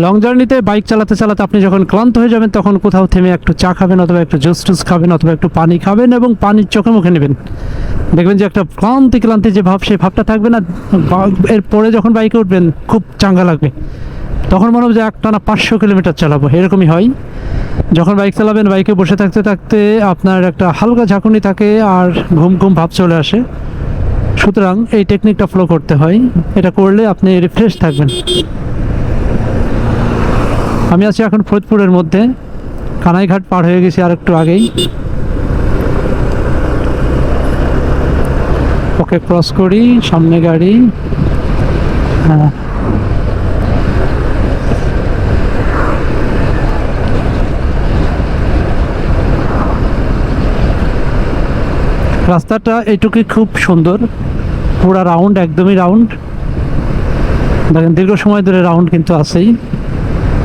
Long জার্নিতে bike চালাতে চালাতে আপনি যখন ক্লান্ত হয়ে যাবেন তখন কোথাও থেমে একটু চা খাবেন অথবা একটু জুস টুস খাবেন অথবা একটু পানি খাবেন এবং পানির চোখে মুখে নেবেন। দেখবেন যে একটা ক্লান্তি যে ভাব, সেই ভাবটা থাকবে না। এরপরে যখন বাইকে উঠবেন খুব চাঙ্গা লাগবে, তখন মনে হবে যে একটানা 500 কিলোমিটার চালাবো, এরকমই হয়। যখন বাইক চালাবেন বাইকে বসে থাকতে থাকতে আপনার একটা হালকা ঝাঁকুনি থাকে আর ঘুম ঘুম ভাব চলে আসে। সুতরাং এই টেকনিকটা ফলো করতে হয়, এটা করলে আপনি রিফ্রেশ থাকবেন। আমি আছি এখন ফরিদপুরের মধ্যে, কানাইঘাট পার হয়ে গেছি আর একটু আগেই। ওকে, ক্রস করি, সামনে গাড়ি। হ্যাঁ, রাস্তাটা এইটুকুই খুব সুন্দর, পুরা রাউন্ড, একদমই রাউন্ড। দেখেন দীর্ঘ সময় ধরে রাউন্ড কিন্তু আছেই।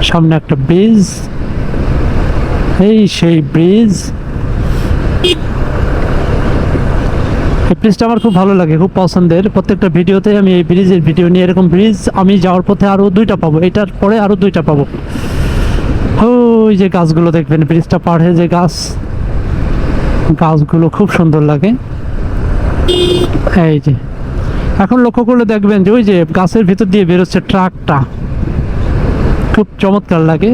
সামনে একটা ব্রিজ, এই সেই ব্রিজ। এই ব্রিজটা আমার খুব ভালো লাগে, খুব পছন্দের। প্রত্যেকটা ভিডিওতে আমি এই ব্রিজের ভিডিও নিয়ে, এরকম ব্রিজ আমি যাওয়ার পথে আরও 2টা পাবো, এটার পরে আরও 2টা পাবো। ওই যে গাছগুলো দেখবেন, ব্রিজটা পার হয়ে যে গাছগুলো খুব সুন্দর লাগে। এই যে এখন লক্ষ্য করলে দেখবেন যে ওই যে গাছের ভিতর দিয়ে বেরোচ্ছে ট্রাকটা, খুব চমৎকার লাগে।